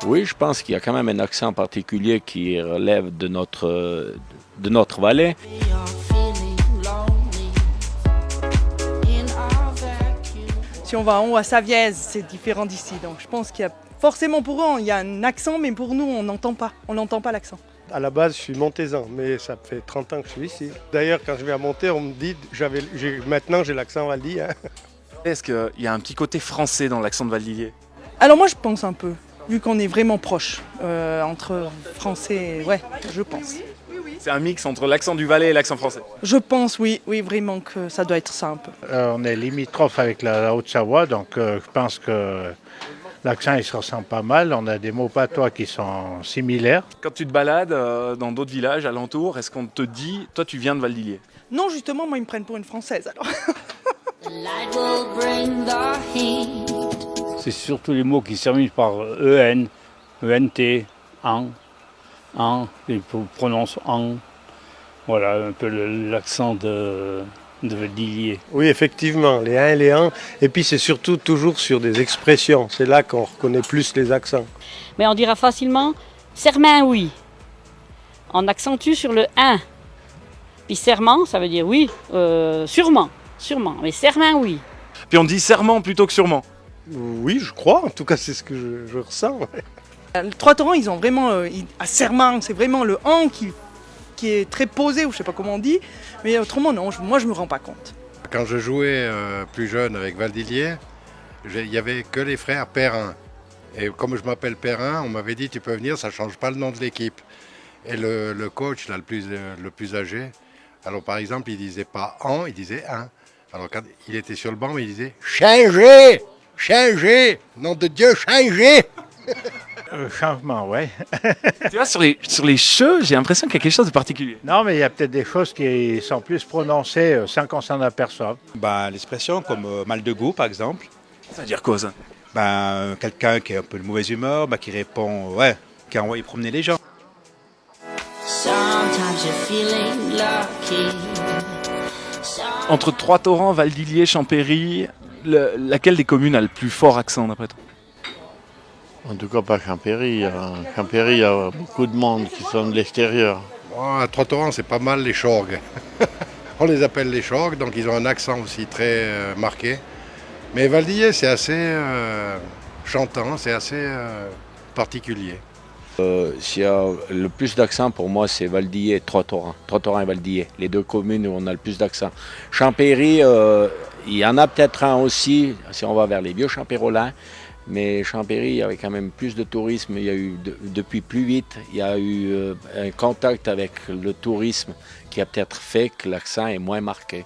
Oui, je pense qu'il y a quand même un accent particulier qui relève de notre vallée. Si on va en haut à Savièse, c'est différent d'ici. Donc je pense qu'il y a forcément pour eux, il y a un accent, mais pour nous, on n'entend pas. On n'entend pas l'accent. À la base, je suis montaisan, mais ça fait 30 ans que je suis ici. D'ailleurs, quand je vais à Monter, on me dit, maintenant j'ai l'accent valdien. Est-ce qu'il y a un petit côté français dans l'accent de Valdillier? Alors moi, je pense un peu, vu qu'on est vraiment proche entre français, ouais, je pense. C'est un mix entre l'accent du Valais et l'accent français. Je pense, oui, vraiment que ça doit être ça un peu. On est limitrophe avec la Haute-Savoie, donc je pense que l'accent il se ressemble pas mal. On a des mots patois qui sont similaires. Quand tu te balades dans d'autres villages alentours, est-ce qu'on te dit, toi tu viens de Valdillier? Non, justement, moi, ils me prennent pour une Française, alors. C'est surtout les mots qui terminent par EN, ENT, en, il prononce en. Voilà un peu l'accent de Valdillier. Oui, effectivement, les uns et les ans. Et puis c'est surtout toujours sur des expressions. C'est là qu'on reconnaît plus les accents. Mais on dira facilement serment, oui. On accentue sur le 1. Puis serment, ça veut dire oui, sûrement. Mais serment, oui. Puis on dit serment plutôt que sûrement. Oui, je crois. En tout cas, c'est ce que je ressens. Les Trois-Torrents, ils ont vraiment, à Serment, c'est vraiment le an qui est très posé, ou je sais pas comment on dit. Mais autrement, non, moi, je me rends pas compte. Quand je jouais plus jeune avec Valdillier, il n'y avait que les frères Perrin. Et comme je m'appelle Perrin, on m'avait dit tu peux venir, ça ne change pas le nom de l'équipe. Et le coach, là, le plus âgé, alors par exemple, il disait pas en, il disait un. Alors quand il était sur le banc, il disait changez, nom de Dieu, changez. Changement, ouais. Tu vois, sur les cheux, j'ai l'impression qu'il y a quelque chose de particulier. Non, mais il y a peut-être des choses qui sont plus prononcées sans qu'on s'en aperçoive. L'expression comme mal de goût, par exemple. Ça veut dire quoi ça? Quelqu'un qui est un peu de mauvaise humeur, qui répond, qui a envoyé promener les gens. Entre Trois-Torrents, Valdillier, Champéry, laquelle des communes a le plus fort accent d'après toi? En tout cas, pas Champéry. Champéry, il y a beaucoup de monde qui sont de l'extérieur. À Trois-Torrents, c'est pas mal les Chorgues. On les appelle les Chorgues, donc ils ont un accent aussi très marqué. Mais Valdillier, c'est assez chantant, c'est assez particulier. S'il y a le plus d'accent pour moi, c'est Valdillier et Trois-Torrents. Trois-Torrents et Valdillier, les deux communes où on a le plus d'accent. Champéry, il y en a peut-être un aussi, si on va vers les vieux Champérolins. Mais Champéry, il y avait quand même plus de tourisme. Il y a eu, depuis plus vite, il y a eu un contact avec le tourisme qui a peut-être fait que l'accent est moins marqué.